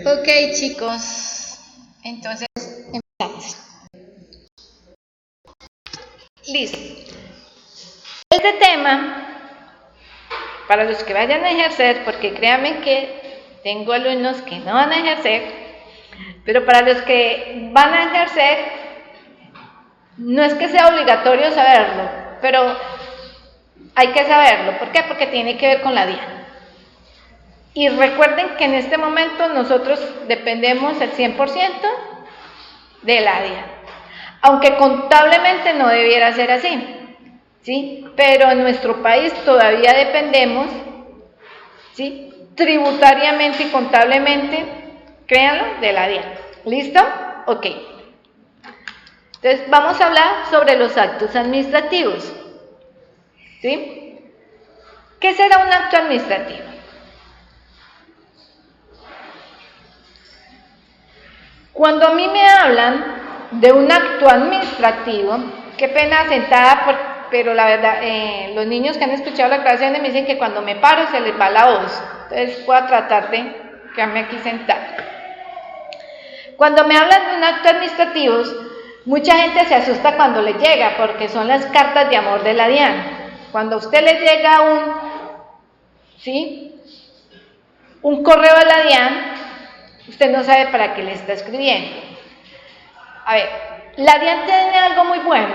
Ok, chicos, entonces empezamos. Listo. Este tema, para los que vayan a ejercer, porque créanme que tengo alumnos que no van a ejercer, pero para los que van a ejercer, no es que sea obligatorio saberlo, pero hay que saberlo. ¿Por qué? Porque tiene que ver con la DIAN. Y recuerden que en este momento nosotros dependemos el 100% de la DIAN. Aunque contablemente no debiera ser así, ¿sí? Pero en nuestro país todavía dependemos, ¿sí? Tributariamente y contablemente, créanlo, de la DIAN. ¿Listo? Ok. Entonces vamos a hablar sobre los actos administrativos, ¿sí? ¿Qué será un acto administrativo? Cuando a mí me hablan de un acto administrativo, qué pena sentada, pero la verdad, los niños que han escuchado la clase me dicen que cuando me paro se les va la voz, entonces voy a tratar de quedarme aquí sentada. Cuando me hablan de un acto administrativo, mucha gente se asusta cuando les llega, porque son las cartas de amor de la DIAN. Cuando a usted le llega un correo de la DIAN, usted no sabe para qué le está escribiendo. A ver, la DIAN tiene algo muy bueno,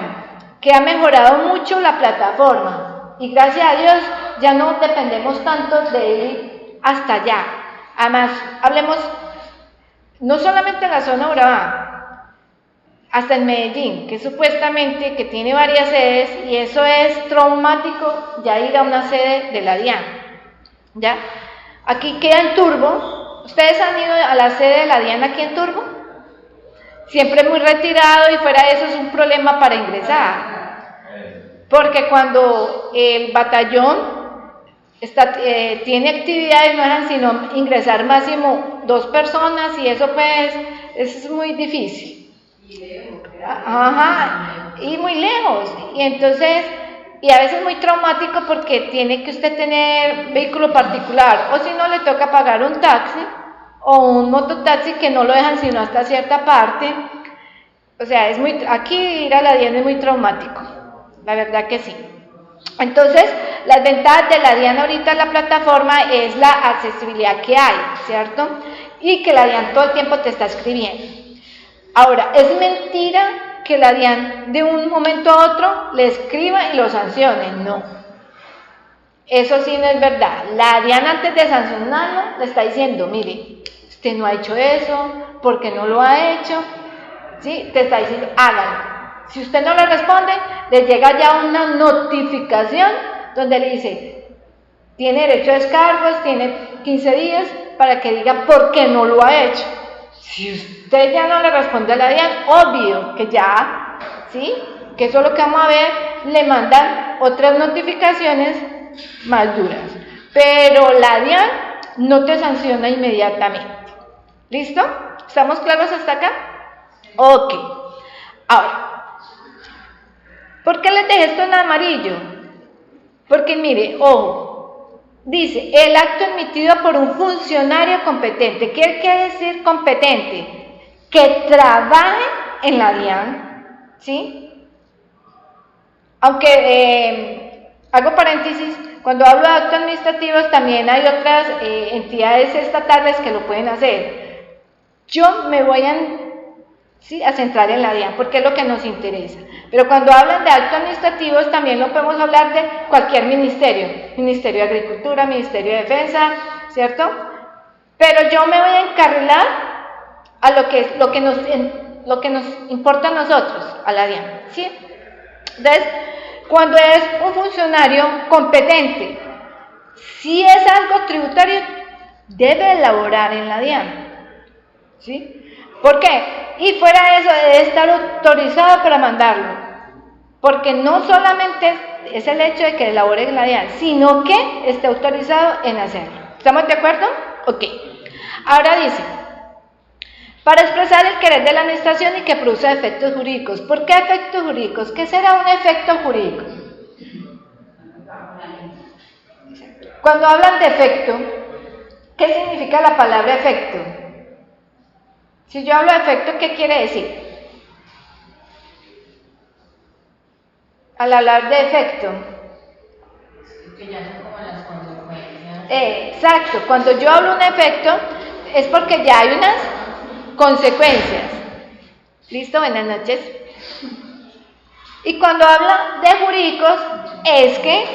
que ha mejorado mucho la plataforma y gracias a Dios ya no dependemos tanto de ir hasta allá. Además, hablemos no solamente en la zona Urabá, hasta en Medellín, que supuestamente que tiene varias sedes y eso es traumático ya ir a una sede de la DIAN. ¿Ya? Aquí queda en Turbo. ¿Ustedes han ido a la sede de la DIAN aquí en Turbo? Siempre muy retirado y fuera de eso es un problema para ingresar. Porque cuando el batallón tiene actividades, no dejan sino ingresar máximo 2 personas y eso pues es muy difícil. Ajá, y muy lejos. Y entonces, y a veces muy traumático porque tiene que usted tener vehículo particular o si no le toca pagar un taxi o un mototaxi que no lo dejan sino hasta cierta parte. O sea, aquí ir a la DIAN es muy traumático, la verdad que sí. Entonces, las ventajas de la DIAN ahorita en la plataforma es la accesibilidad que hay, ¿cierto? Y que la DIAN todo el tiempo te está escribiendo. Ahora, es mentira que la DIAN de un momento a otro le escriba y lo sancione, no. Eso sí no es verdad. La DIAN antes de sancionarlo le está diciendo, mire, usted no ha hecho eso, ¿por qué no lo ha hecho? ¿Sí? Te está diciendo, hágalo. Si usted no le responde, le llega ya una notificación donde le dice, tiene derecho a descargos, tiene 15 días para que diga por qué no lo ha hecho. Si usted ya no le responde a la DIAN, obvio que ya, ¿sí? Que eso es lo que vamos a ver, le mandan otras notificaciones más duras. Pero la DIAN no te sanciona inmediatamente. ¿Listo? ¿Estamos claros hasta acá? Ok. Ahora, ¿por qué les dejé esto en amarillo? Porque mire, ojo, dice, el acto emitido por un funcionario competente. ¿Qué quiere decir competente? Que trabaje en la DIAN, ¿sí? Aunque, hago paréntesis, cuando hablo de actos administrativos también hay otras entidades estatales que lo pueden hacer. Yo me voy a centrar en la DIAN porque es lo que nos interesa. Pero cuando hablan de actos administrativos también lo podemos hablar de cualquier ministerio, Ministerio de Agricultura, Ministerio de Defensa, ¿cierto? Pero yo me voy a encarrilar a lo que nos importa a nosotros, a la DIAN, ¿sí? Entonces, cuando es un funcionario competente, si es algo tributario, debe elaborar en la DIAN, ¿sí? ¿Por qué? Y fuera de eso, debe estar autorizado para mandarlo, porque no solamente es el hecho de que elabore en la DIAN, sino que esté autorizado en hacerlo. ¿Estamos de acuerdo? Ok. Ahora dice, para expresar el querer de la administración y que produce efectos jurídicos. ¿Por qué efectos jurídicos? ¿Qué será un efecto jurídico? Cuando hablan de efecto, ¿qué significa la palabra efecto? Si yo hablo de efecto, ¿qué quiere decir? Al hablar de efecto. Que ya son como las consecuencias. Exacto, cuando yo hablo de un efecto, es porque ya hay unas consecuencias. ¿Listo? Buenas noches. Y cuando habla de jurídicos, es que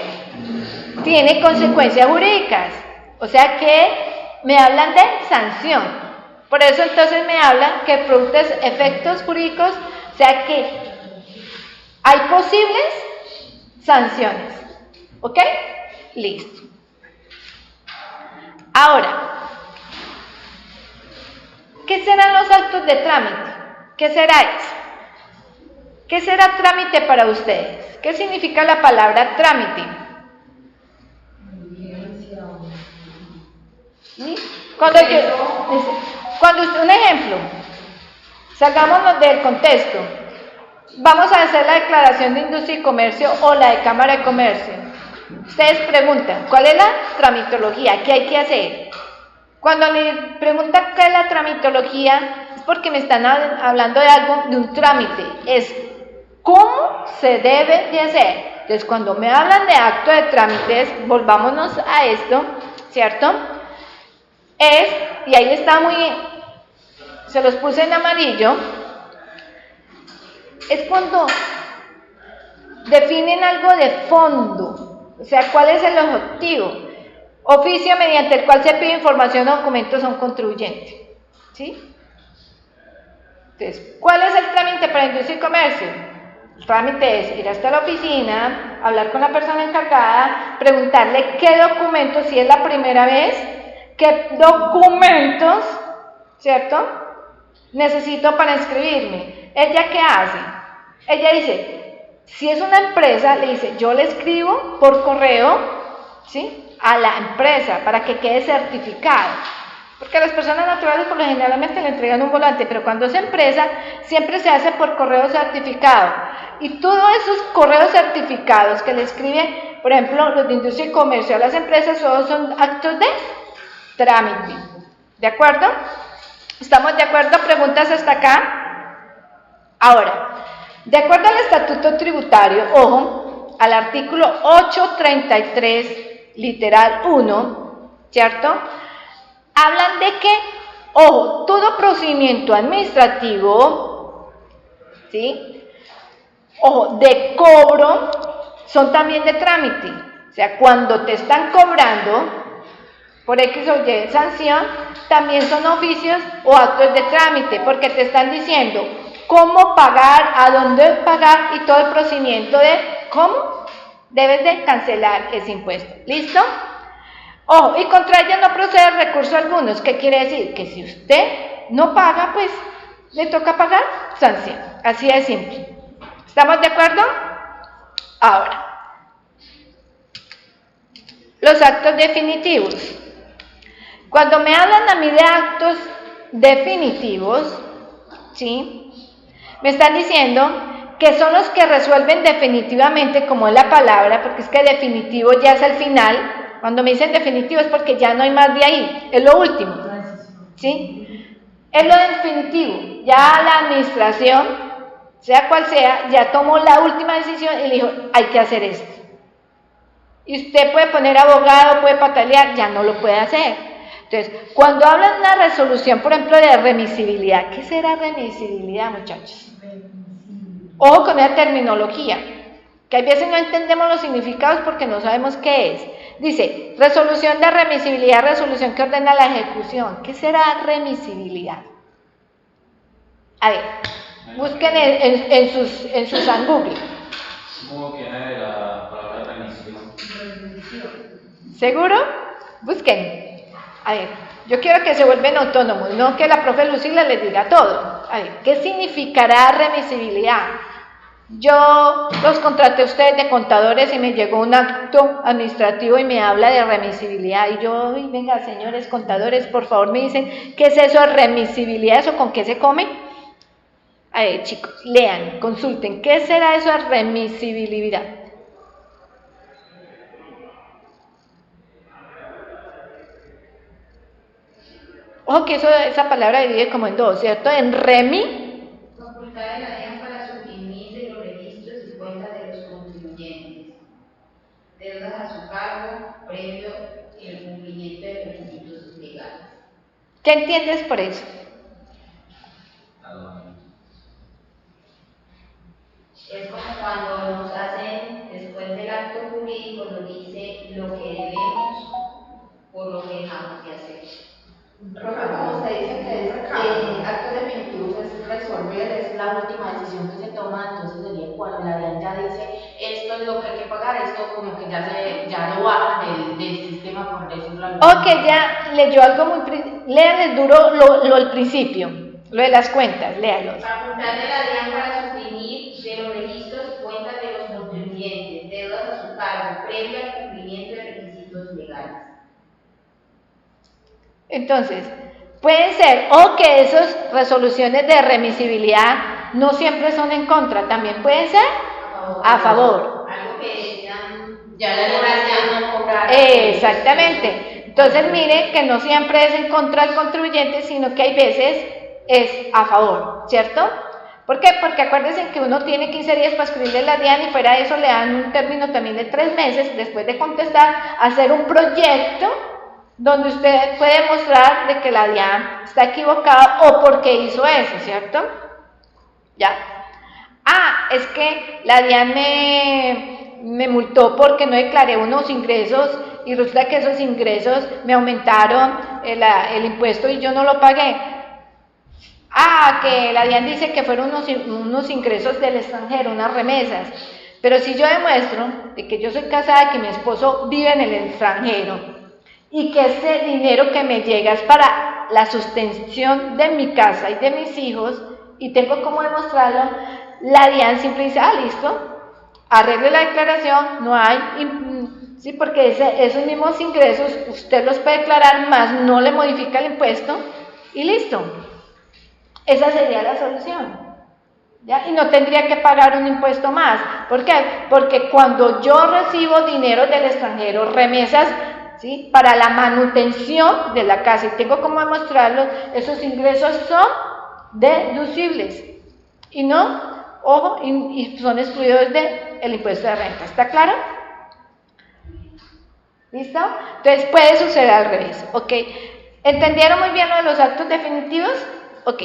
tiene consecuencias jurídicas. O sea que me hablan de sanción. Por eso entonces me hablan que productos efectos jurídicos, o sea que hay posibles sanciones. ¿Ok? Listo. Ahora, ¿qué serán los actos de trámite? ¿Qué será eso? ¿Qué será trámite para ustedes? ¿Qué significa la palabra trámite? Un ejemplo, salgámonos del contexto. Vamos a hacer la declaración de industria y comercio o la de Cámara de Comercio. Ustedes preguntan, ¿cuál es la tramitología? ¿Qué hay que hacer? Cuando me preguntan qué es la tramitología, es porque me están hablando de algo, de un trámite. Es cómo se debe de hacer. Entonces, cuando me hablan de acto de trámites, volvámonos a esto, ¿cierto? Y ahí está se los puse en amarillo, es cuando definen algo de fondo, o sea, ¿cuál es el objetivo? Oficio mediante el cual se pide información o documentos a un contribuyente, ¿sí? Entonces, ¿cuál es el trámite para industria y comercio? El trámite es ir hasta la oficina, hablar con la persona encargada, preguntarle qué documentos, si es la primera vez, qué documentos, ¿cierto?, necesito para inscribirme. ¿Ella qué hace? Ella dice, si es una empresa, le dice, yo le escribo por correo, ¿sí?, a la empresa para que quede certificado. Porque las personas naturales por lo generalmente le entregan un volante, pero cuando es empresa, siempre se hace por correo certificado. Y todos esos correos certificados que le escriben, por ejemplo, los de industria y comercio a las empresas, todos son actos de trámite. ¿De acuerdo? ¿Estamos de acuerdo? ¿Preguntas hasta acá? Ahora, de acuerdo al estatuto tributario, ojo, al artículo 833, literal 1, ¿cierto?, hablan de que, ojo, todo procedimiento administrativo, ¿sí?, ojo, de cobro, son también de trámite. O sea, cuando te están cobrando por X o Y sanción, también son oficios o actos de trámite, porque te están diciendo cómo pagar, a dónde pagar y todo el procedimiento de cómo debes de cancelar ese impuesto. ¿Listo? Ojo, y contra ella no procede recurso alguno. ¿Qué quiere decir? Que si usted no paga, pues le toca pagar sanción. Así de simple. ¿Estamos de acuerdo? Ahora, los actos definitivos. Cuando me hablan a mí de actos definitivos, ¿sí?, me están diciendo que son los que resuelven definitivamente, como es la palabra, porque es que definitivo ya es el final. Cuando me dicen definitivo es porque ya no hay más de ahí, es lo último, ¿sí? Es lo definitivo. Ya la administración, sea cual sea, ya tomó la última decisión y le dijo, hay que hacer esto. Y usted puede poner abogado, puede patalear, ya no lo puede hacer. Entonces, cuando hablan de una resolución, por ejemplo, de remisibilidad, ¿qué será remisibilidad, muchachos? Ojo con la terminología, que a veces no entendemos los significados porque no sabemos qué es. Dice, resolución de remisibilidad, resolución que ordena la ejecución. ¿Qué será remisibilidad? A ver, busquen en sus San Google. ¿Cómo que viene de la palabra remisión? ¿Seguro? Busquen. A ver, yo quiero que se vuelvan autónomos, no que la profe Lucila les diga todo. A ver, ¿qué significará remisibilidad? Yo los contraté a ustedes de contadores y me llegó un acto administrativo y me habla de remisibilidad. Y yo, venga, señores contadores, por favor me dicen, ¿qué es eso de remisibilidad? ¿Eso con qué se come? A ver, chicos, lean, consulten, ¿qué será eso de remisibilidad? Ojo que esa palabra divide como en dos, ¿cierto? En remi. Facultad de la DIAN para suprimir de los registros y cuentas de los contribuyentes. Deudas a su cargo, previo el cumplimiento de requisitos legales. ¿Qué entiendes por eso? Es como cuando nos hacen, después del acto jurídico, nos dice lo que debemos o lo que dejamos de hacer. Profe, como usted dice que es actos definitivos, es resolver, es la última decisión que se toma, entonces sería cuando la DIAN ya dice esto es lo que hay que pagar, esto como que ya lo bajan del sistema, por decirlo así. Ok, ya leyó algo léanles duro el principio, lo de las cuentas, léalos. Facultad de la DIAN para suprimir de los registros y cuentas de los contribuyentes, deudas a su cargo, previo al cumplimiento de requisitos legales. Entonces, pueden ser, o que esas resoluciones de remisibilidad no siempre son en contra, también pueden ser a favor. Algo que decidan Ya la DIAN no cobrar. Exactamente. Entonces, mire que no siempre es en contra del contribuyente, sino que hay veces es a favor, ¿cierto? ¿Por qué? Porque acuérdense que uno tiene 15 días para escribirle la DIAN y fuera de eso le dan un término también de 3 meses después de contestar, hacer un proyecto donde usted puede mostrar de que la DIAN está equivocada o por qué hizo eso, ¿cierto? Ya. Es que la DIAN me multó porque no declaré unos ingresos y resulta que esos ingresos me aumentaron el impuesto y yo no lo pagué. Que la DIAN dice que fueron unos ingresos del extranjero, unas remesas. Pero si yo demuestro de que yo soy casada, que mi esposo vive en el extranjero y que ese dinero que me llega es para la sustención de mi casa y de mis hijos y tengo cómo demostrarlo, la DIAN siempre dice, listo, arregle la declaración, no hay, sí, porque esos mismos ingresos usted los puede declarar más, no le modifica el impuesto y listo. Esa sería la solución. ¿Ya? Y no tendría que pagar un impuesto más. ¿Por qué? Porque cuando yo recibo dinero del extranjero, remesas, ¿sí?, para la manutención de la casa y tengo cómo demostrarlo, esos ingresos son deducibles y no, ojo, y son excluidos del impuesto de renta. ¿Está claro? ¿Listo? Entonces puede suceder al revés. ¿Ok? ¿Entendieron muy bien lo de los actos definitivos? Ok.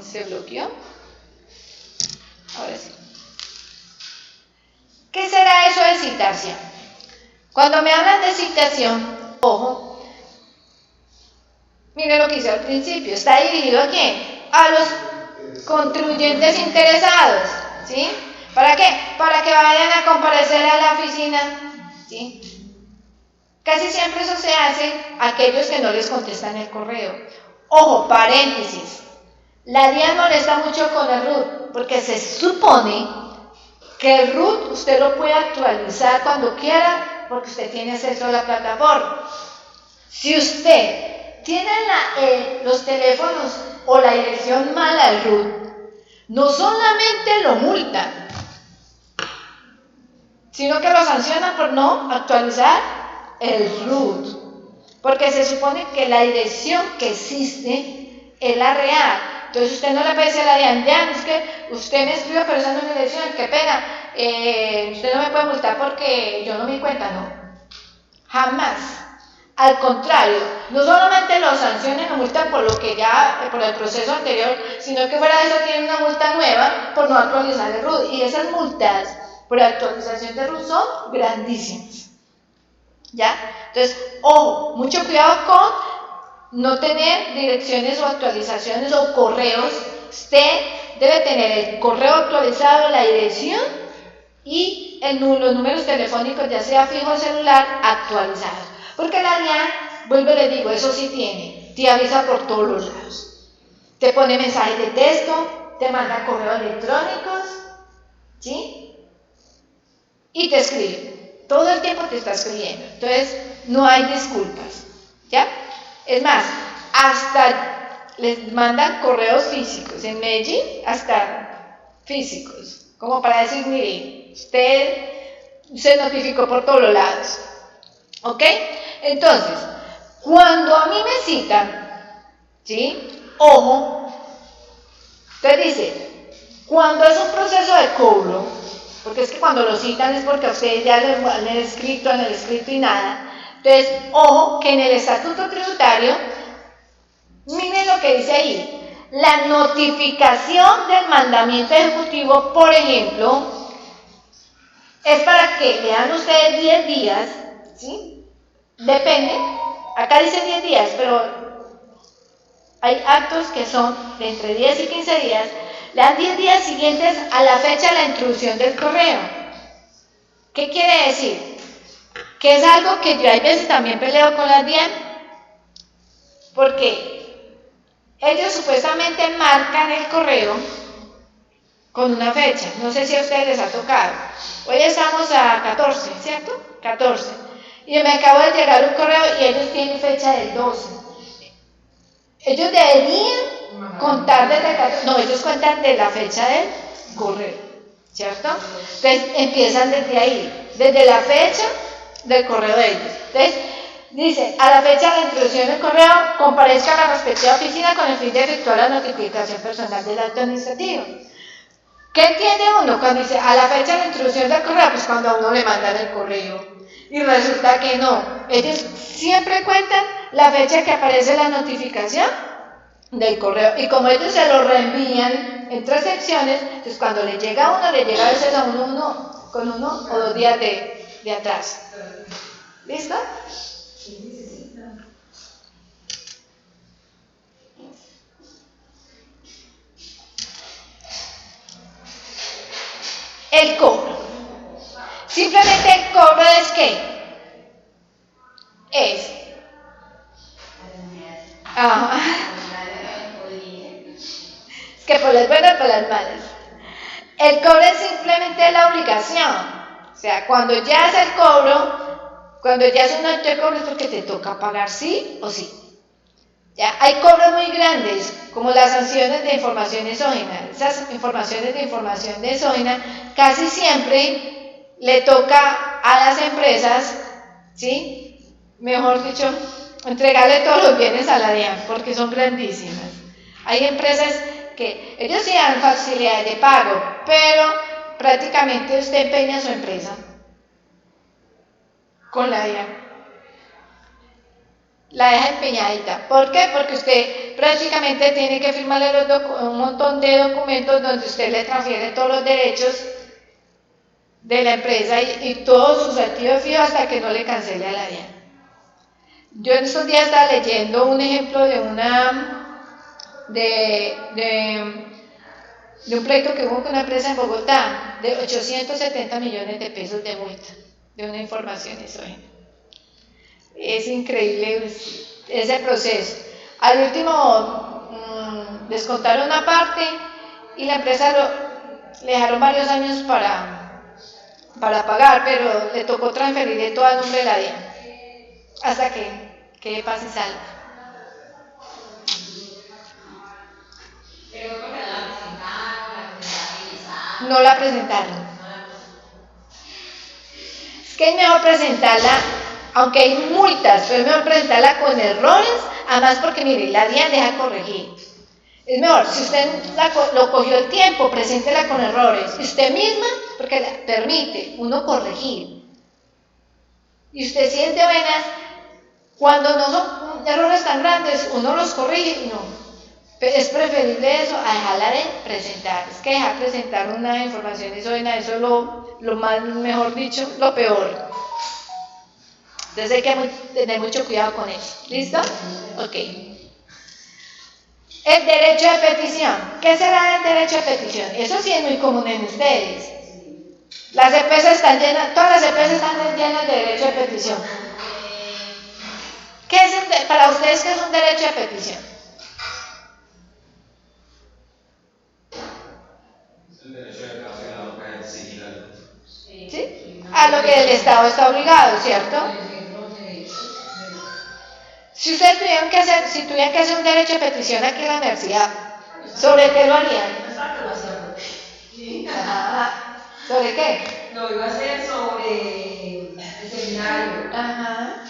Se bloqueó. Ahora sí. ¿Qué será eso de citación? Cuando me hablan de citación, ojo, miren lo que hice al principio. ¿Está dirigido a quién? A los contribuyentes interesados, ¿sí? ¿Para qué? Para que vayan a comparecer a la oficina, ¿sí? Casi siempre eso se hace a aquellos que no les contestan el correo. Ojo, paréntesis. La DIAN molesta mucho con el RUT, porque se supone que el RUT usted lo puede actualizar cuando quiera, porque usted tiene acceso a la plataforma. Si usted tiene los teléfonos o la dirección mala del RUT, no solamente lo multan, sino que lo sancionan por no actualizar el RUT, porque se supone que la dirección que existe es la real. Entonces usted no le puede decir a la DIAN, es que usted me escribió pero esa no es mi dirección, qué pena, usted no me puede multar porque yo no me di cuenta, no, jamás. Al contrario, no solamente lo sancionan o multan por lo que ya, por el proceso anterior, sino que fuera de eso tienen una multa nueva por no actualizar el RUT, y esas multas por actualización de RUT son grandísimas, ¿ya? Entonces, ojo, mucho cuidado con no tener direcciones o actualizaciones o correos. Usted debe tener el correo actualizado, la dirección y los números telefónicos, ya sea fijo o celular, actualizados. Porque la DIAN, vuelvo y le digo, eso sí te avisa por todos los lados. Te pone mensajes de texto, te manda correos electrónicos, ¿sí? Y te escribe. Todo el tiempo te está escribiendo. Entonces, no hay disculpas, ¿ya? Es más, hasta les mandan correos físicos. En Medellín, hasta físicos. Como para decir, mire, usted se notificó por todos los lados. ¿Ok? Entonces, cuando a mí me citan, ¿sí? Ojo, usted dice, cuando es un proceso de cobro, porque es que cuando lo citan es porque a ustedes ya lo han escrito y nada. Entonces, ojo, que en el estatuto tributario, miren lo que dice ahí. La notificación del mandamiento ejecutivo, por ejemplo, es para que le dan ustedes 10 días, ¿sí? Depende, acá dice 10 días, pero hay actos que son de entre 10 y 15 días, le dan 10 días siguientes a la fecha de la introducción del correo. ¿Qué quiere decir? Que es algo que yo hay veces también peleo con las DIAN, porque ellos supuestamente marcan el correo con una fecha. No sé si a ustedes les ha tocado. Hoy estamos a 14, ¿cierto? 14. Y me acabo de llegar un correo y ellos tienen fecha del 12. Ellos deberían contar desde el 14. No, ellos cuentan de la fecha del correo, ¿cierto? Entonces empiezan desde ahí, desde la fecha del correo de ellos. Entonces, dice, a la fecha de la introducción del correo, comparezca a la respectiva oficina con el fin de efectuar la notificación personal del acto administrativo. ¿Qué entiende uno cuando dice a la fecha de la introducción del correo? Pues cuando a uno le mandan el correo. Y resulta que no. Ellos siempre cuentan la fecha que aparece la notificación del correo. Y como ellos se lo reenvían en 3 secciones, entonces cuando le llega a uno, le llega a veces a uno con 1 o 2 días de atrás. ¿Listo? El cobro. Simplemente el cobro es ¿qué? Es. Es que por las buenas, por las malas. El cobro es simplemente la obligación. O sea, cuando ya es el cobro, cuando ya es un acto de cobro es porque te toca pagar sí o sí. Ya, hay cobros muy grandes, como las sanciones de información exógena. Esas informaciones de información exógena casi siempre le toca a las empresas, ¿sí? Mejor dicho, entregarle todos los bienes a la DIAN, porque son grandísimas. Hay empresas que ellos sí dan facilidades de pago, pero prácticamente usted empeña su empresa con la DIAN. La deja empeñadita. ¿Por qué? Porque usted prácticamente tiene que firmarle un montón de documentos donde usted le transfiere todos los derechos de la empresa y todos sus activos fijos hasta que no le cancele a la DIAN. Yo en estos días estaba leyendo un ejemplo de un proyecto que hubo con una empresa en Bogotá de 870 millones de pesos de multa de una información exógena. Es increíble ese proceso. Al último descontaron una parte y la empresa le dejaron varios años para pagar, pero le tocó transferirle todo al nombre de la DIAN hasta que pase y salga. Pero porque la presentaron, No la presentaron. Es que es mejor presentarla, aunque hay multas, pero es mejor presentarla con errores, además porque mire, la DIAN deja corregir. Es mejor, si usted lo cogió el tiempo, preséntela con errores. Y usted misma, porque permite uno corregir. Y usted siente buenas, cuando no son errores tan grandes, uno los corrige y no. Es preferible eso a dejarla de presentar. Es que dejar presentar una información exógena, eso es lo más, mejor dicho, lo peor. Entonces hay que tener mucho cuidado con eso. ¿Listo? Ok. El derecho de petición. ¿Qué será el derecho de petición? Eso sí es muy común en ustedes. Las EPS están llenas, todas las EPS están llenas de derecho de petición. ¿Qué es para ustedes qué es un derecho de petición? Es el derecho de relacionado para exigir algo. ¿Sí? A lo que el Estado está obligado, ¿cierto? Si ustedes tuvieran que hacer un derecho de petición aquí en la universidad, ¿sobre qué lo harían? ¿Sobre qué? No, iba a ser sobre el seminario. Ajá.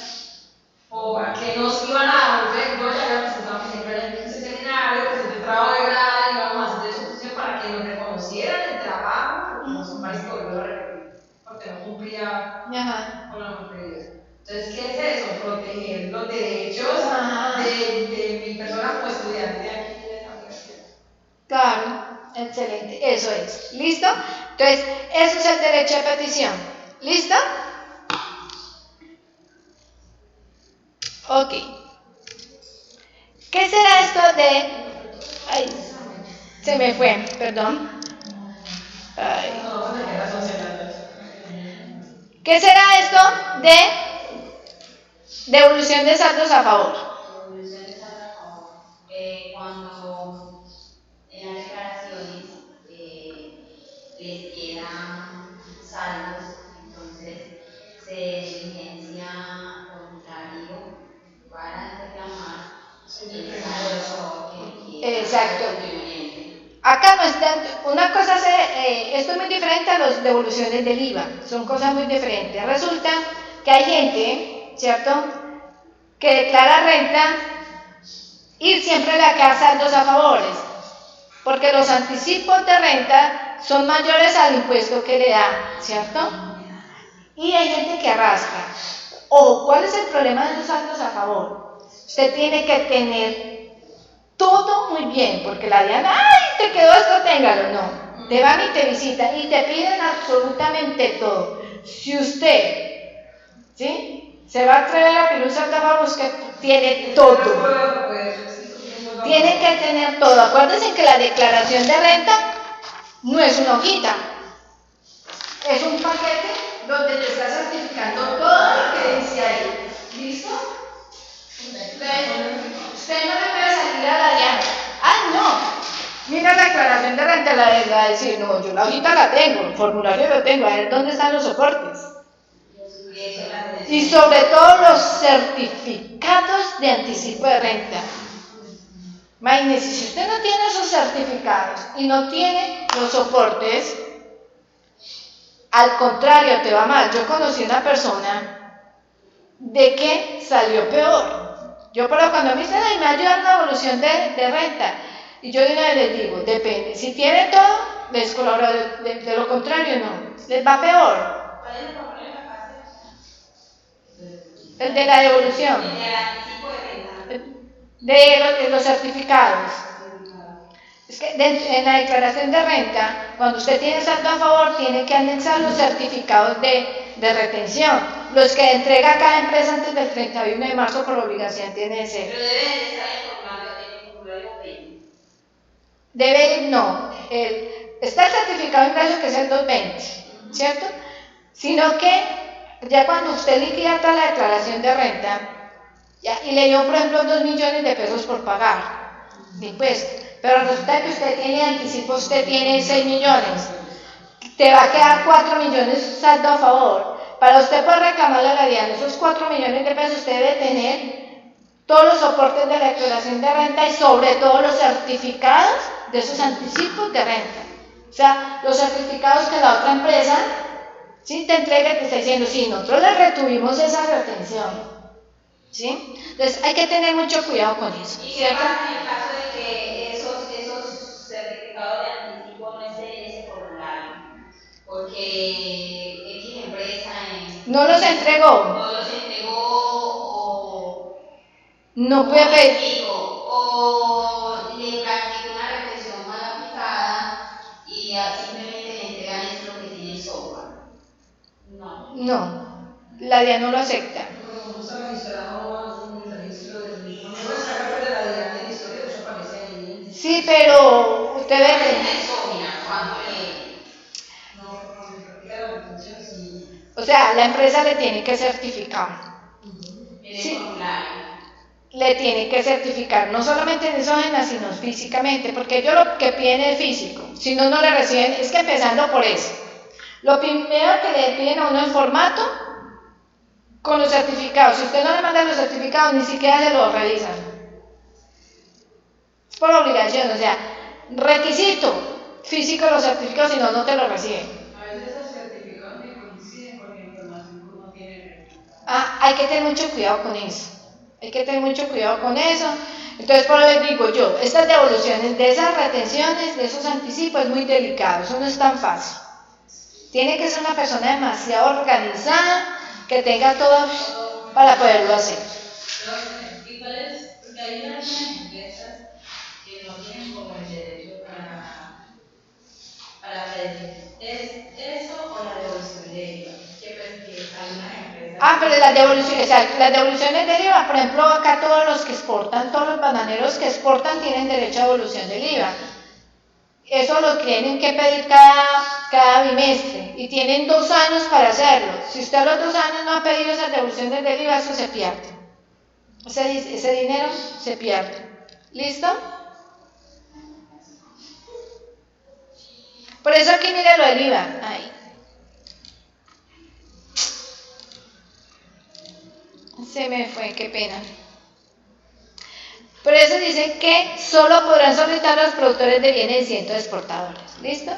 Porque nos iban a, yo ya había presentado que siempre en ese seminario, presenté el trabajo de grado y íbamos a hacer de exposición para que nos reconocieran el trabajo, porque nos parece que volvió a repetir, porque no cumplía con la materia. Entonces, ¿qué es eso? Proteger los derechos de mi persona como estudiante de aquí de esta universidad. Claro, excelente, eso es. ¿Listo? Entonces, eso es el derecho de petición. ¿Listo? Ok. ¿Qué será esto de... Ay, se me fue, perdón. Ay. ¿Qué será esto de devolución de saldos a favor? Devolución de saldo a favor. Cuando en las declaraciones les quedan saldos, entonces se diligencia voluntario para reclamar el saldo a favor que Exacto. el contribuyente. Acá no está, una cosa esto es muy diferente a las devoluciones del IVA, son cosas muy diferentes. Resulta que hay gente, ¿cierto?, que declara renta y siempre le queda saldos a favores, porque los anticipos de renta son mayores al impuesto que le da, ¿cierto? Y hay gente que arrastra. Ojo, ¿cuál es el problema de los saldos a favor? Usted tiene que tener todo muy bien, porque la DIAN, ¡ay, te quedó esto, téngalo! No, te van y te visitan y te piden absolutamente todo. Si usted, ¿sí?, se va a atrever a pedir un saldo a favor, usted tiene todo. Tiene que tener todo. Acuérdense que la declaración de renta no es una hojita, es un paquete donde te está certificando todo lo que dice ahí. ¿Listo? Usted no le puede salir a la DIAN. ¡Ay, no! Mira la declaración de renta, la va a decir, no, yo la hojita la tengo, el formulario lo tengo, a ver dónde están los soportes. Y sobre todo los certificados de anticipo de renta. Imagínese, si usted no tiene esos certificados y no tiene los soportes, al contrario, te va mal. Yo conocí una persona de que salió peor. Pero cuando a mí se me ayuda la evolución de renta, y yo de una vez les digo, depende. Si tiene todo, les colaboro, de lo contrario, no. Les va peor. ¿Cuál es el problema? El de la devolución. El del anticipo de renta. De los certificados. Es que en la declaración de renta, cuando usted tiene saldo a favor, tiene que anexar los certificados de retención. Los que entrega cada empresa antes del 31 de marzo por obligación tiene que ser. Pero debe de estar en el formulario 20. Debe, no. Está el certificado de ingreso que es el 220, ¿cierto? Sino que ya cuando usted liquida toda la declaración de renta, y le dio, por ejemplo, 2 millones de pesos por pagar de impuestos, pero resulta que usted tiene anticipo, usted tiene 6 millones, te va a quedar 4 millones saldo a favor. Para usted poder reclamarle a la DIAN esos 4 millones de pesos, usted debe tener todos los soportes de la declaración de renta y sobre todo los certificados de esos anticipos de renta. O sea, los certificados que la otra empresa, ¿sí?, te entrega, te está diciendo, sí, nosotros le retuvimos esa retención. ¿Sí? Entonces hay que tener mucho cuidado con eso. ¿Y qué pasa en el caso de que esos certificados de anticipo no estén en ese formulario? Porque X empresa no los entregó o no puede pedir. o le practicó una retención mal aplicada y simplemente le entregan eso lo que tiene el software. No, la DIAN no lo acepta. Como no está registrado en el registro cuando uno saca de la DIAN del historial, eso aparece ahí. Sí, pero usted ve o sea, la empresa le tiene que certificar. Sí. Le tiene que certificar, no solamente en exógena, sino físicamente, porque ellos lo que piden es físico, si no, no le reciben. Es que empezando por eso, lo primero que le piden a uno es formato con los certificados. Si usted no le manda los certificados, ni siquiera se los revisan. Es por obligación, o sea, requisito físico los certificados, si no, no te los reciben. A veces esos certificados ni coinciden con la información que uno tiene. Hay que tener mucho cuidado con eso. Hay que tener mucho cuidado con eso. Entonces, por eso les digo yo, estas devoluciones de esas retenciones, de esos anticipos, es muy delicado, eso no es tan fácil. Tiene que ser una persona demasiado organizada, que tenga todo para poderlo hacer. ¿Y cuál es? Porque hay algunas empresas que no tienen como el derecho para pedir. ¿Es eso o la devolución de IVA? Que algunas empresas... Pero las devoluciones, o sea, las devoluciones del IVA, por ejemplo, acá todos los que exportan, todos los bananeros que exportan tienen derecho a devolución del IVA. Eso lo tienen que pedir cada bimestre y tienen 2 años para hacerlo. Si usted a los 2 años no ha pedido esas devoluciones del IVA, eso se pierde. Ese dinero se pierde. ¿Listo? Por eso aquí mire lo del IVA. Ahí. Se me fue, qué pena. Por eso dicen que solo podrán solicitar los productores de bienes y cientos exportadores. ¿Listo?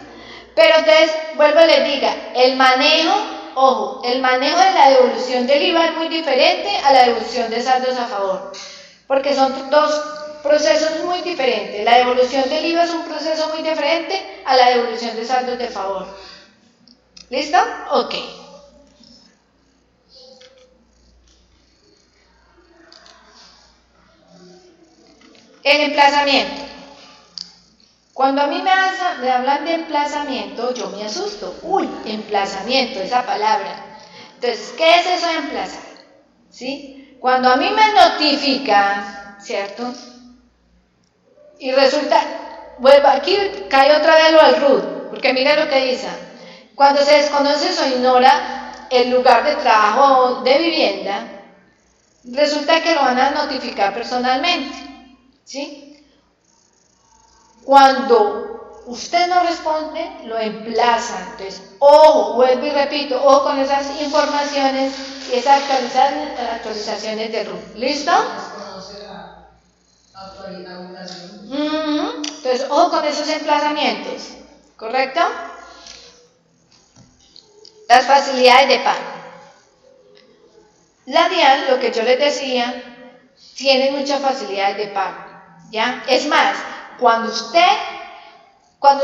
Pero entonces, vuelvo y les diga, el manejo, ojo, el manejo de la devolución del IVA es muy diferente a la devolución de saldos a favor. Porque son 2 procesos muy diferentes. La devolución del IVA es un proceso muy diferente a la devolución de saldos de favor. ¿Listo? Ok. El emplazamiento. Cuando a mí me hablan de emplazamiento, yo me asusto. Uy, emplazamiento, esa palabra. Entonces, ¿qué es eso de emplazar? ¿Sí? Cuando a mí me notifica, ¿cierto? Y resulta, vuelvo aquí, cae otra vez lo al RUT, porque mira lo que dice. Cuando se desconoce o ignora el lugar de trabajo o de vivienda, resulta que lo van a notificar personalmente, ¿sí? Cuando usted no responde, lo emplazan. Entonces, ojo, vuelvo y repito, ojo con esas informaciones y esas actualizaciones de RUT. ¿Listo? Entonces, ojo con esos emplazamientos, ¿correcto? Las facilidades de pago. La DIAN, lo que yo les decía, tiene muchas facilidades de pago, ¿ya? Es más, cuando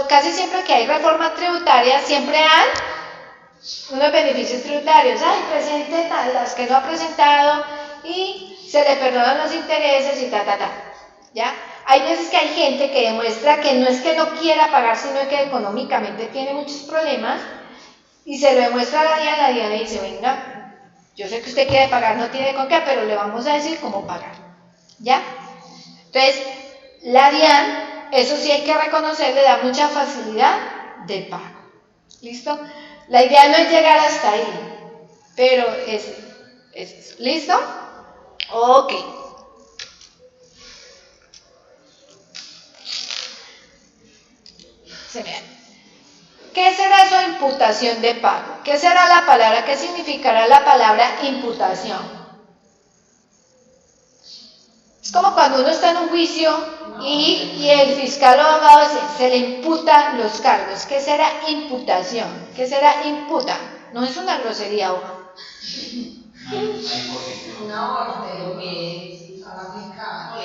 casi siempre que hay reforma tributaria, siempre hay unos beneficios tributarios. Presente las que no ha presentado y se le perdonan los intereses y ¿ya? Hay veces que hay gente que demuestra que no es que no quiera pagar, sino que económicamente tiene muchos problemas y se lo demuestra a la DIAN y dice, venga, yo sé que usted quiere pagar, no tiene con qué, pero le vamos a decir cómo pagar, ¿ya? Entonces, la DIAN, eso sí hay que reconocer, le da mucha facilidad de pago. ¿Listo? La idea no es llegar hasta ahí, pero es ¿listo? Ok. Se vean. ¿Qué será eso imputación de pago? ¿Qué será la palabra? ¿Qué significará la palabra imputación? Es como cuando uno está en un juicio y el fiscal o abogado se le imputan los cargos. ¿Qué será imputación? ¿Qué será imputa? No es una grosería, ojo. Una orden que a la fiscal.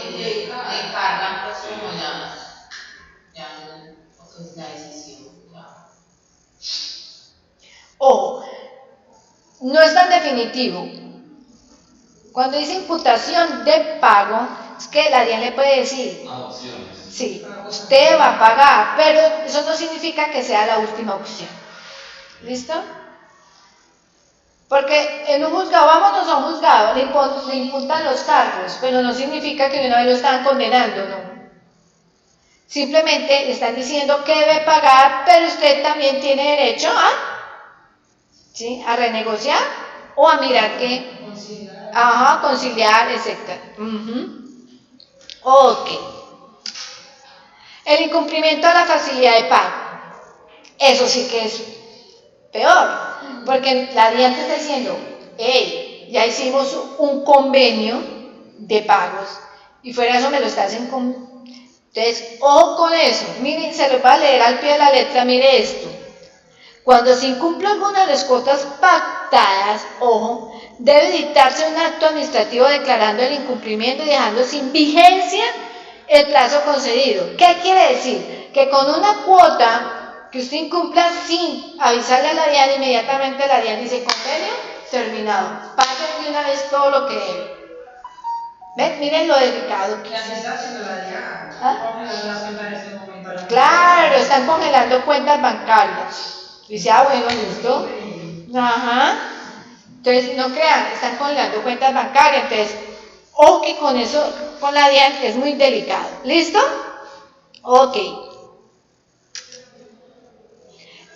Encargan pues como ya pues, la decisión. Ojo, no es tan definitivo. Cuando dice imputación de pago, es que la DIAN le puede decir, sí, usted va a pagar, pero eso no significa que sea la última opción. ¿Listo? Porque en un juzgado, vámonos a un juzgado, le imputan los cargos, pero no significa que de una vez lo están condenando, no. Simplemente le están diciendo que debe pagar, pero usted también tiene derecho ¿sí? A renegociar o a mirar que conciliar, etc. Ok. El incumplimiento de la facilidad de pago. Eso sí que es peor, porque la DIAN te está diciendo, hey, ya hicimos un convenio de pagos y fuera eso me lo estás entonces, ojo con eso. Miren, se lo va a leer al pie de la letra, mire esto. Cuando se incumple alguna de las cuotas pactadas, ojo, debe dictarse un acto administrativo declarando el incumplimiento y dejando sin vigencia el plazo concedido. ¿Qué quiere decir? Que con una cuota que usted incumpla sin avisarle a la DIAN, inmediatamente la DIAN dice convenio terminado. Paguen de una vez todo lo que debe. ¿Ven? Miren lo delicado que Y así está haciendo la DIAN. Congelando las cuentas en este momento. Claro, están congelando cuentas bancarias. Dice, bueno, listo. Ajá. Entonces, no crean, están congelando cuentas bancarias. Entonces, ojo que con eso, con la DIAN es muy delicado. ¿Listo? Ok.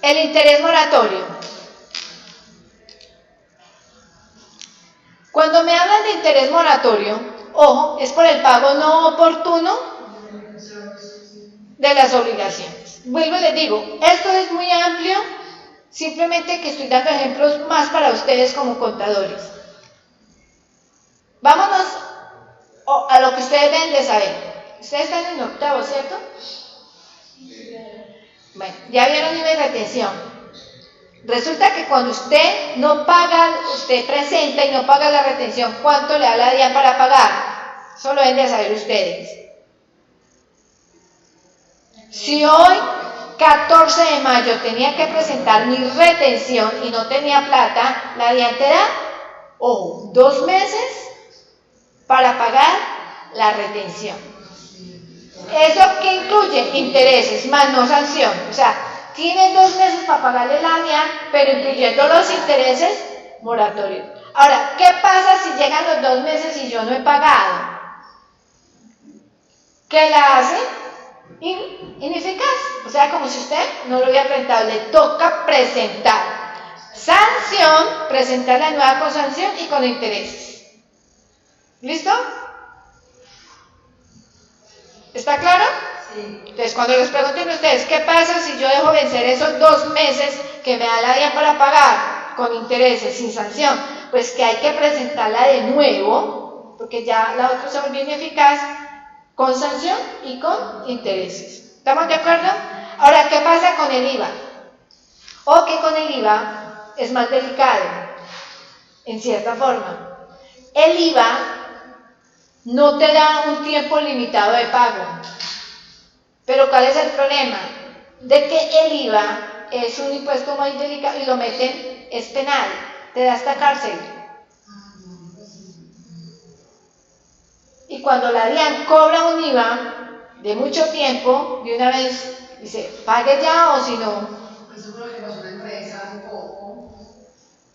El interés moratorio. Cuando me hablan de interés moratorio, ojo, es por el pago no oportuno de las obligaciones. Vuelvo y les digo, esto es muy amplio, simplemente que estoy dando ejemplos más para ustedes como contadores. Vámonos a lo que ustedes deben de saber. Ustedes están en octavo, ¿cierto? Bueno, ya vieron nivel de retención. Resulta que cuando usted no paga, usted presenta y no paga la retención, ¿cuánto le da la DIAN para pagar? Eso lo deben de saber ustedes. Si hoy, 14 de mayo, tenía que presentar mi retención y no tenía plata, la DIAN te da, ojo, 2 meses para pagar la retención. ¿Eso qué incluye? Intereses, más no sanción. O sea, tienes 2 meses para pagarle la DIAN, pero incluyendo los intereses moratorios. Ahora, ¿qué pasa si llegan los 2 meses y yo no he pagado? ¿Qué la hace? Ineficaz. O sea, como si usted no lo hubiera presentado. Le toca presentar sanción, presentar la nueva con sanción y con intereses. ¿Listo? ¿Está claro? Sí. Entonces, cuando les pregunten a ustedes, ¿qué pasa si yo dejo vencer esos 2 meses que me da la DIAN para pagar con intereses, sin sanción? Pues que hay que presentarla de nuevo, porque ya la otra se volvió ineficaz, con sanción y con intereses. ¿Estamos de acuerdo? Ahora, ¿qué pasa con el IVA? O que con el IVA es más delicado, en cierta forma. El IVA no te da un tiempo limitado de pago. Pero ¿cuál es el problema? De que el IVA es un impuesto muy delicado y lo meten, es penal, te da hasta cárcel. Y cuando la DIAN cobra un IVA de mucho tiempo, de una vez dice, pague ya o si no. Eso fue lo que pasó en una empresa hace poco,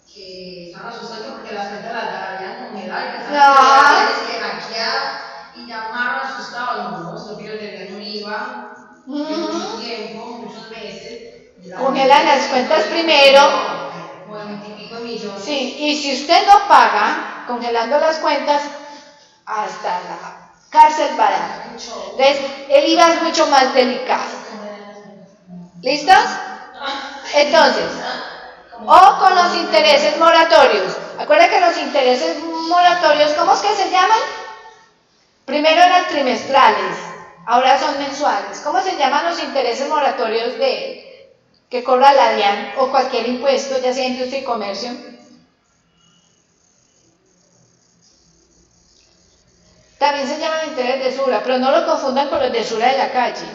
que estaban asustando porque las cuentas las habían congelado y pensaban que hackear y llamaron asustados. No, solo que tenían un IVA de mucho tiempo, muchos meses. Congelan las cuentas primero. Como de 20 y pico millones. Sí, y si usted no paga, congelando las cuentas, hasta la cárcel para. Entonces, el IVA es mucho más delicado. ¿Listos? Entonces, o con los intereses moratorios. Acuérdense que los intereses moratorios, ¿cómo es que se llaman? Primero eran trimestrales, ahora son mensuales. ¿Cómo se llaman los intereses moratorios que cobra la DIAN o cualquier impuesto, ya sea industria y comercio? También se llaman intereses de Sura, pero no lo confundan con los de Sura de la calle.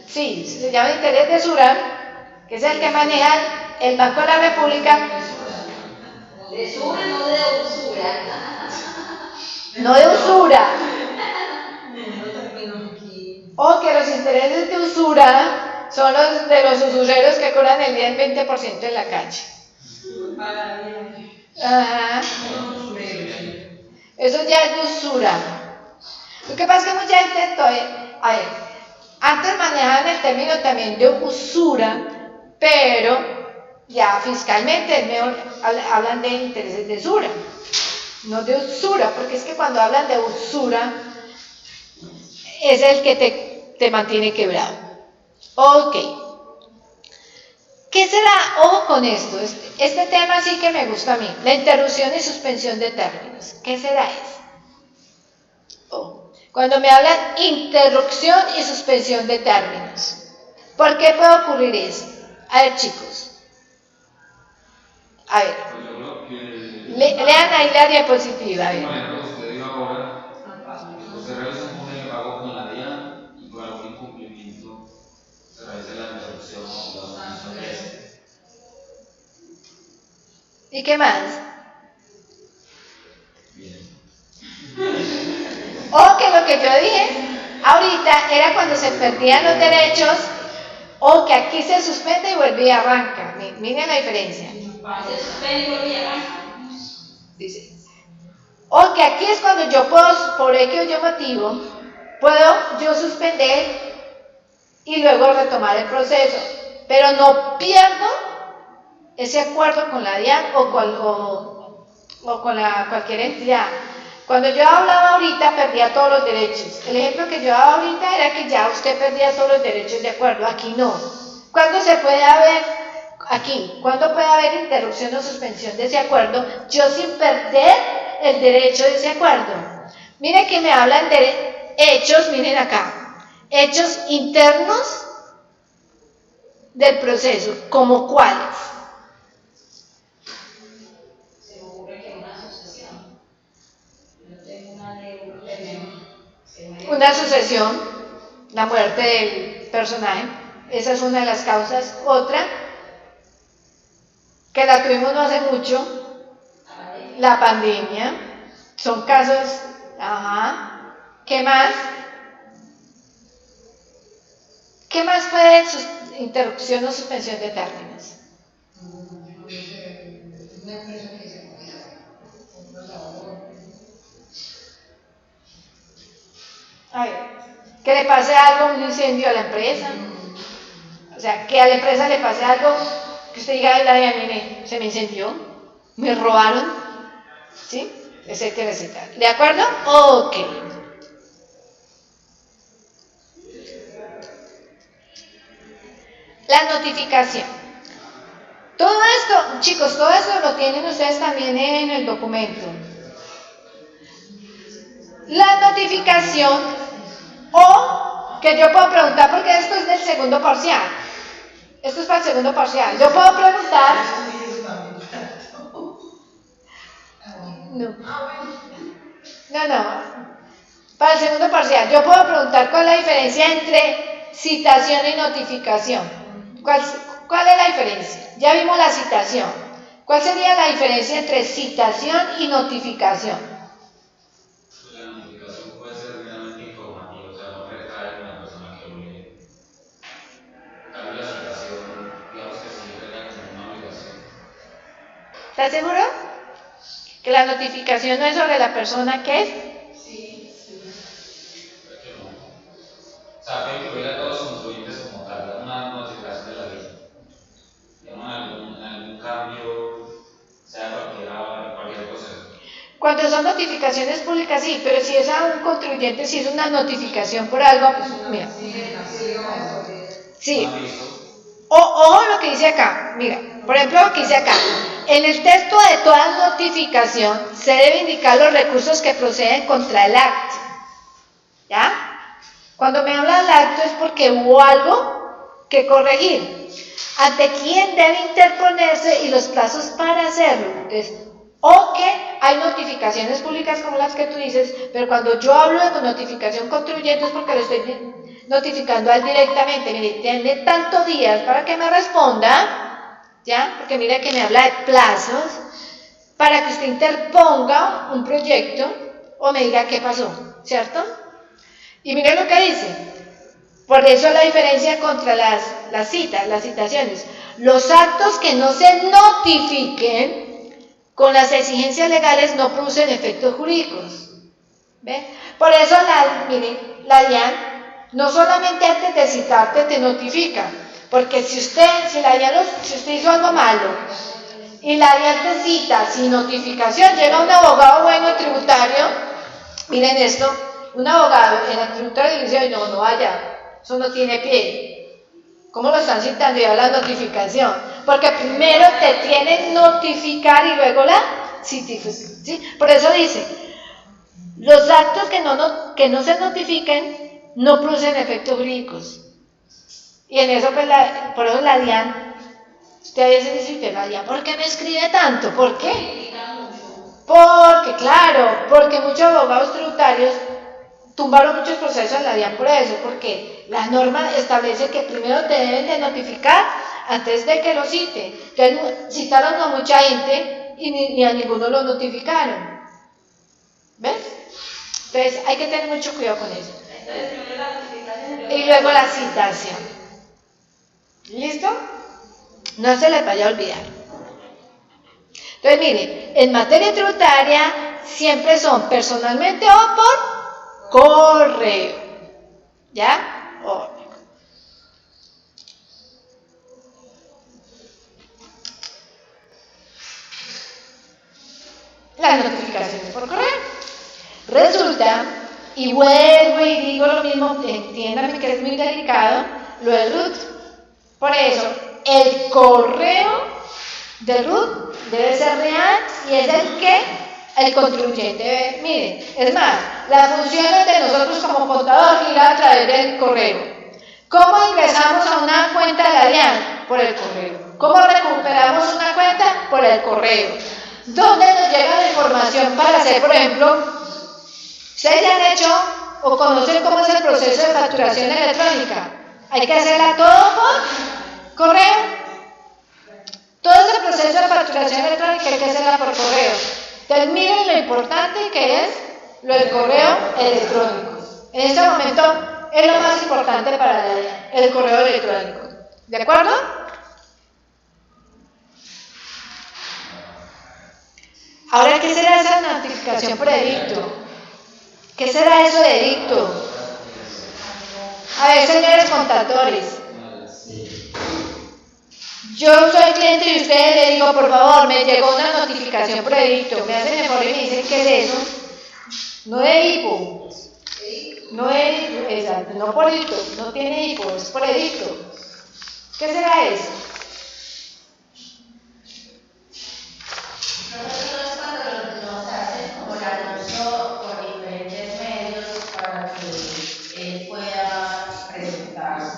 Sí, se llama interés de Sura, que es el que maneja el Banco de la República. De Sura, no de usura. No de usura. O que los intereses de usura son los de los usureros que cobran el 10-20% en la calle. Ajá. Eso ya es de usura. Lo que pasa es que mucha gente, a ver, antes manejaban el término también de usura, pero ya fiscalmente es mejor, hablan de intereses de usura, no de usura, porque es que cuando hablan de usura es el que te mantiene quebrado. Ok. ¿Qué será? Ojo con esto, este tema sí que me gusta a mí, la interrupción y suspensión de términos. ¿Qué será eso? Ojo. Cuando me hablan interrupción y suspensión de términos, ¿Por qué puede ocurrir eso? A ver, chicos. A ver. Pues yo creo que Lean ahí la diapositiva. A ver. por ejemplo, usted dio ahora, usted realiza un convenio de pago con la DIAN y por algún incumplimiento se realiza la interrupción o la suspensión de este. ¿Y qué más? Bien. O que lo que yo dije ahorita era cuando se perdían los derechos, o que aquí se suspende y vuelve y arranca. Miren la diferencia. Se suspende y vuelve y arranca. Dice. O que aquí es cuando yo puedo, por X o Y motivo, puedo yo suspender y luego retomar el proceso, pero no pierdo ese acuerdo con la DIAN o con cualquier entidad. Cuando yo hablaba ahorita perdía todos los derechos. El ejemplo que yo daba ahorita era que ya usted perdía todos los derechos de acuerdo, aquí no. ¿Cuándo se puede haber, aquí, cuándo puede haber interrupción o suspensión de ese acuerdo, yo sin perder el derecho de ese acuerdo? Miren que me hablan de hechos, miren acá, hechos internos del proceso, ¿como cuáles? Se me ocurre que una asociación. Yo tengo una de Una sucesión, la muerte del personaje, esa es una de las causas. Otra, que la tuvimos no hace mucho, la pandemia, son casos, ¿qué más? ¿Qué más puede interrupción o suspensión de términos? Una empresa que se muera, un trabajador. A ver, que le pase algo, un incendio a la empresa. O sea, que a la empresa le pase algo, que usted diga, mire, se me incendió, me robaron, ¿sí? Etcétera, etcétera. ¿De acuerdo? Ok. La notificación. Todo esto, chicos, todo esto lo tienen ustedes también en el documento. La notificación, o que yo puedo preguntar, porque esto es del segundo parcial. Esto es para el segundo parcial. Yo puedo preguntar. No. Para el segundo parcial, yo puedo preguntar cuál es la diferencia entre citación y notificación. ¿Cuál es la diferencia? Ya vimos la citación. ¿Cuál sería la diferencia entre citación y notificación? La notificación puede ser meramente informativa, o sea, no recae en la persona que lo lee. En cambio, la citación, digamos que sí recae como una obligación. ¿Estás seguro? Que la notificación no es sobre la persona que es. ¿Por qué no? O sea, puede incluir a todos los contribuyentes como tal, una notificación de la ley. Digamos, en algún cambio, sea cualquier proceso. Cuando son notificaciones públicas, sí, pero si es a un contribuyente, si es una notificación por algo, mira. Sí. Ojo lo que dice acá, mira, por ejemplo lo que dice acá, en el texto de toda notificación se debe indicar los recursos que proceden contra el acto, ¿ya? Cuando me habla del acto es porque hubo algo que corregir, ante quién debe interponerse y los plazos para hacerlo. Entonces, o que hay notificaciones públicas como las que tú dices, pero cuando yo hablo de notificación contribuyente es porque lo estoy notificando a él directamente. Mire, tiene tantos días para que me responda, ¿ya? Porque mira que me habla de plazos para que usted interponga un proyecto o me diga qué pasó, ¿cierto? Y mire lo que dice. Por eso la diferencia contra las citas, las citaciones. Los actos que no se notifiquen con las exigencias legales no producen efectos jurídicos. ¿Ve? Por eso la DIAN no solamente antes de citarte te notifica, porque si usted hizo algo malo y la DIAN te cita sin notificación, llega un abogado bueno tributario, miren esto, un abogado en el tributario dice, no vaya, eso no tiene pie. ¿Cómo lo están citando? Ya la notificación. Porque primero te tienen notificar y luego la citificación. ¿Sí? Por eso dice, los actos que no se notifiquen no producen efectos jurídicos. Y en eso, pues, por eso la DIAN, usted a veces dice, la DIAN, ¿por qué me escribe tanto? ¿Por qué? Porque, claro, porque muchos abogados tributarios tumbaron muchos procesos en la DIAN por eso, porque la norma establece que primero te deben de notificar antes de que lo cite. Entonces, citaron a mucha gente y ni a ninguno lo notificaron. ¿Ves? Entonces, hay que tener mucho cuidado con eso. Entonces, primero la notificación Y luego la citación. ¿Listo? No se les vaya a olvidar. Entonces, miren, en materia tributaria siempre son personalmente o por correo. ¿Ya? Las notificaciones por correo. Resulta, y vuelvo y digo lo mismo, entiéndame que es muy delicado, lo del RUT. Por eso, el correo de RUT debe ser real y es el que el contribuyente ve. Miren, es más, las funciones de nosotros como contador gira a través del correo. ¿Cómo ingresamos a una cuenta de la DIAN? Por el correo. ¿Cómo recuperamos una cuenta? Por el correo. ¿Dónde nos llega la información para hacer, por ejemplo, ustedes ya han hecho o conocen cómo es el proceso de facturación electrónica? Hay que hacerla todo por correo. Todo ese proceso de facturación electrónica hay que hacerla por correo. Entonces miren lo importante que es lo del correo electrónico. En este momento es lo más importante para el correo electrónico. ¿De acuerdo? Ahora, ¿qué será esa notificación por edicto? ¿Qué será eso de edicto? A ver, señores contadores, yo soy cliente y ustedes le digo, por favor, me llegó una notificación por edicto, me hacen el favor y me dicen, ¿qué es eso? No de IPO, no de, exacto, no por edicto, no tiene IPO, es por edicto. ¿Qué será eso? Nosotros es cuando nos hacen como el anuncio por diferentes medios para que él pueda presentarse.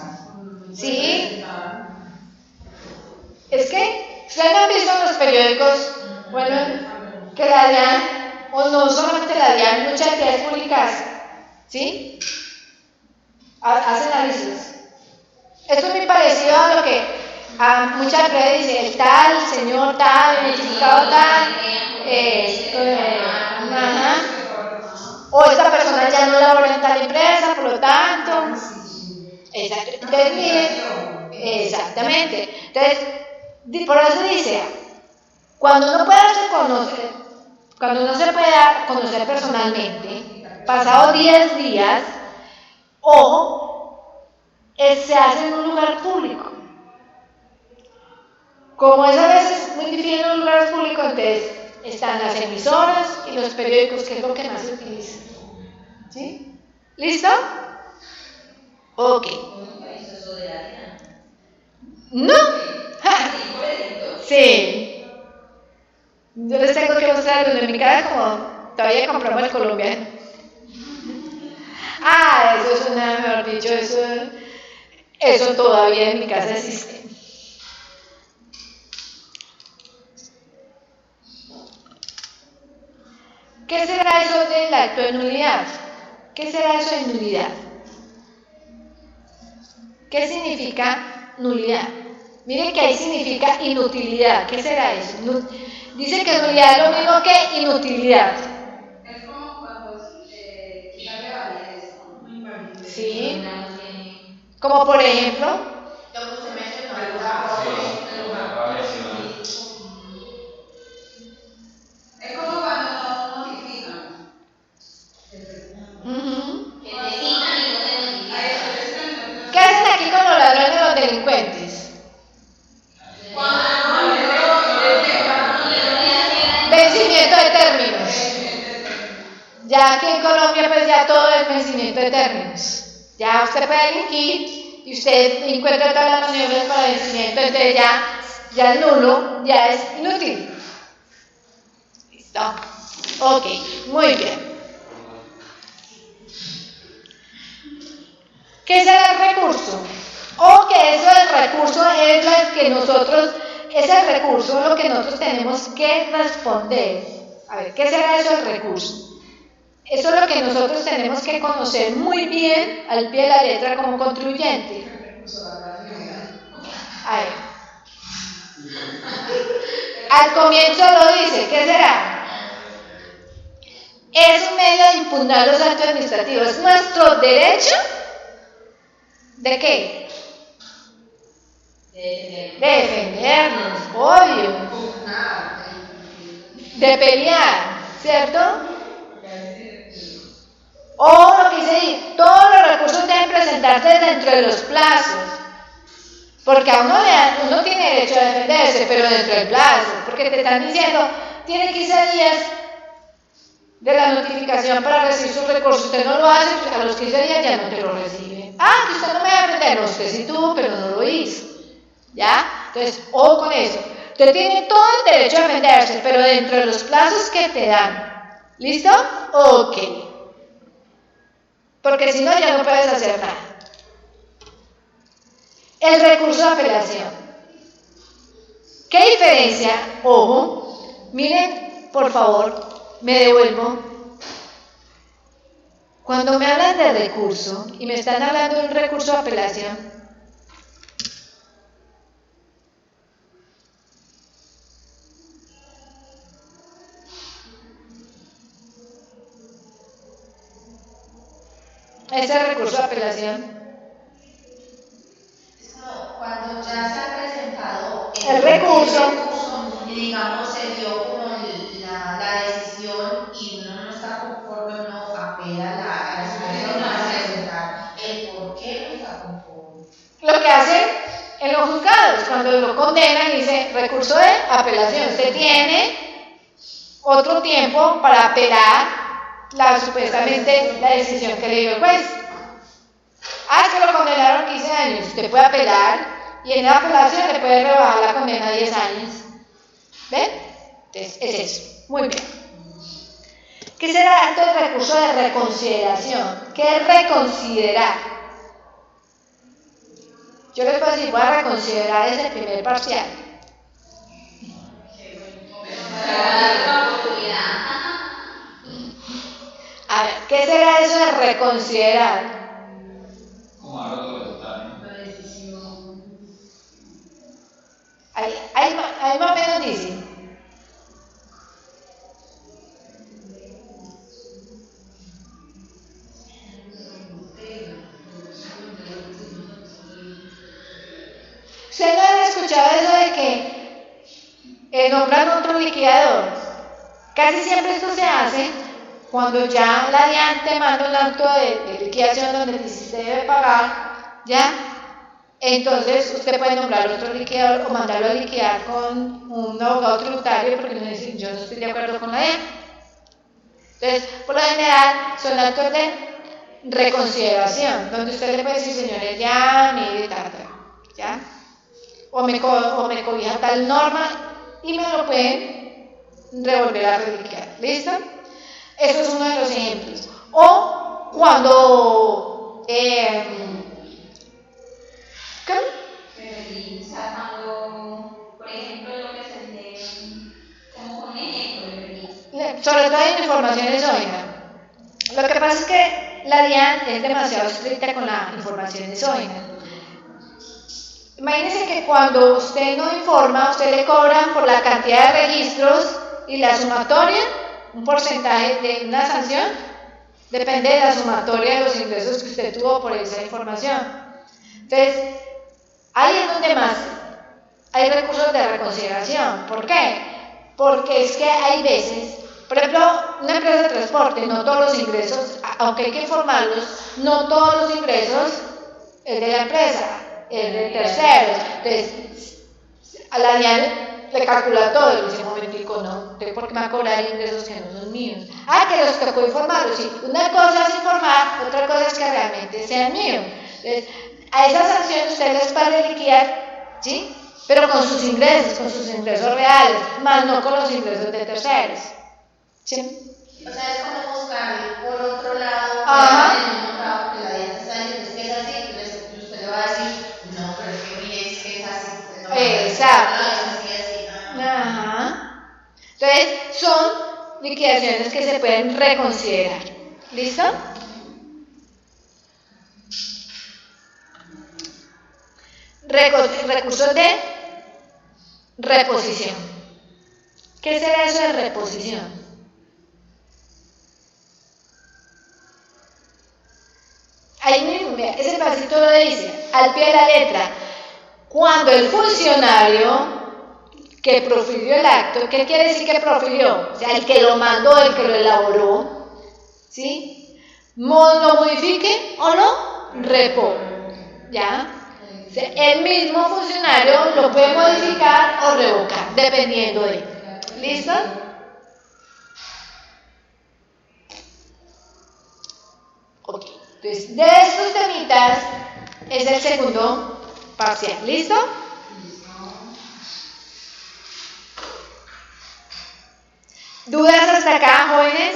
¿Sí? Es que, ¿ustedes no han visto en los periódicos, bueno, que la DIAN, o no solamente la DIAN, muchas entidades públicas, ¿sí? Hacen avisos. Esto es muy parecido a lo que a muchas empresas dicen, el tal, señor tal, identificado tal, o esta persona ya no labora en tal empresa, por lo tanto. Exacto. Entonces, miren, exactamente. Entonces, por eso dice, cuando no se pueda conocer personalmente, pasados 10 días, o se hace en un lugar público. Como es a veces muy difícil en los lugares públicos, entonces están las emisoras y los periódicos, que es lo que más se utiliza. ¿Sí? ¿Listo? Ok. ¿No? Sí. Yo les tengo que mostrar donde en mi casa como todavía compramos el colombiano. Eso es una, mejor dicho, eso todavía en mi casa existe. ¿Qué será eso del acto de nulidad? ¿Qué será eso de nulidad? ¿Qué significa nulidad? Miren que ahí significa inutilidad. ¿Qué será eso? Dice que nulidad es lo mismo que inutilidad. Es como cuando quitarle validez, ¿no? Sí. Como por ejemplo. Lo que usted mencionó, es como cuando no notifican. que necesitan y no te notifican. ¿Qué hacen aquí con los ladrones y los delincuentes? Vencimiento de términos. Ya aquí en Colombia pues ya todo es vencimiento de términos. Ya usted puede delinquir y usted encuentra todas las maniobras para vencimiento, entonces ya es nulo, ya es inútil. ¿Listo? Ok, muy bien. ¿Qué será el recurso? O que eso del recurso es lo que nosotros, ese recurso es lo que nosotros tenemos que responder. A ver, ¿qué será eso del recurso? Eso es lo que nosotros tenemos que conocer muy bien al pie de la letra como contribuyente. A ver. Al comienzo lo dice, ¿qué será? Es un medio de impugnar los actos administrativos. Es nuestro derecho. ¿De qué? De defendernos, obvio. De pelear, ¿cierto? O lo que dice ahí, todos los recursos deben presentarse dentro de los plazos. Porque a uno tiene derecho a defenderse, pero dentro del plazo. Porque te están diciendo, tiene 15 días de la notificación para recibir sus recursos. Usted no lo hace, pues a los 15 días ya no te lo recibe. Ah, que usted no me va a defender. No, usted sí tuvo, pero no lo hizo. ¿Ya? Entonces, ojo con eso. Usted tiene todo el derecho a defenderse, pero dentro de los plazos que te dan. ¿Listo? Ok. Porque si no, ya no puedes hacer nada. El recurso de apelación. ¿Qué diferencia? Ojo, miren, por favor, me devuelvo. Cuando me hablan de recurso y me están hablando de un recurso de apelación, ese recurso de apelación. Cuando ya se ha presentado El recurso y digamos se dio como la decisión y uno no está conforme, uno apela a la situación, va a presentar el por qué no está conforme. Lo que hacen en los juzgados, cuando lo condenan, dice recurso de apelación. Usted tiene otro tiempo para apelar supuestamente la decisión que le dio el juez. Ah, es que lo condenaron 15 años. Usted puede apelar y en la apelación le puede rebajar la condena a 10 años. ¿Ven? Entonces, es eso. Muy bien. ¿Qué será acto de recurso de reconsideración? ¿Qué es reconsiderar? Yo les puedo decir, voy a reconsiderar ese primer parcial. A ver, ¿qué será eso de reconsiderar? Como ahora lo total. Ahí más o menos dice. ¿Usted no han escuchado eso de que nombran otro liquidador? Casi siempre esto se hace cuando ya la DIAN te manda un acto de liquidación donde se debe pagar, ¿ya? Entonces usted puede nombrar otro liquidador o mandarlo a liquidar con un abogado tributario porque no dice, yo no estoy de acuerdo con la DIAN. Entonces, por lo general, son actos de reconsideración, donde usted le puede decir, señores, ya, mire, ¿ya? O me cobija tal norma y me lo pueden revolver a reliquear. ¿Listo? Eso es uno de los ejemplos. O cuando ¿cómo? O sea, cuando, por ejemplo, lo que se lee, como con ejemplo, sobre todo en informaciones OINA. Lo que pasa es que la DIAN es demasiado estricta con la información de OINA. Imagínense que cuando usted no informa, usted le cobran por la cantidad de registros y la sumatoria, un porcentaje de una sanción, depende de la sumatoria de los ingresos que usted tuvo por esa información. Entonces, ahí es donde más hay recursos de reconsideración. ¿Por qué? Porque es que hay veces, por ejemplo, una empresa de transporte, no todos los ingresos, aunque hay que informarlos, no todos los ingresos es de la empresa, es de terceros. Entonces, a la DIAN le calcula todo y dice, un momentico, no, ¿por qué me va a cobrar ingresos que no son míos? Ah, que los tocó informarlos, sí. Una cosa es informar, otra cosa es que realmente sean míos. Entonces, a esa sanción usted les puede liquidar, ¿sí? Pero con sus ingresos reales, más no con los ingresos de terceros. ¿Sí? O sea, es como buscar por otro lado, Ajá. en el mismo trabajo que la DIAN está diciendo, es que es así, entonces usted le va a decir, Exacto. Así, Ajá. Entonces, son liquidaciones que se pueden reconsiderar. ¿Listo? Recursos de reposición. ¿Qué será eso de reposición? Ahí mismo, vea, ese pasito lo dice, al pie de la letra. Cuando el funcionario que profirió el acto, ¿qué quiere decir que profirió? O sea, el que lo mandó, el que lo elaboró, ¿sí? Lo modifique o lo reponga, ¿ya? O sea, el mismo funcionario lo puede modificar o revocar, dependiendo de. ¿Listo? Ok. Entonces, de estos temitas es el segundo parcial. ¿Listo? ¿Dudas hasta acá, jóvenes?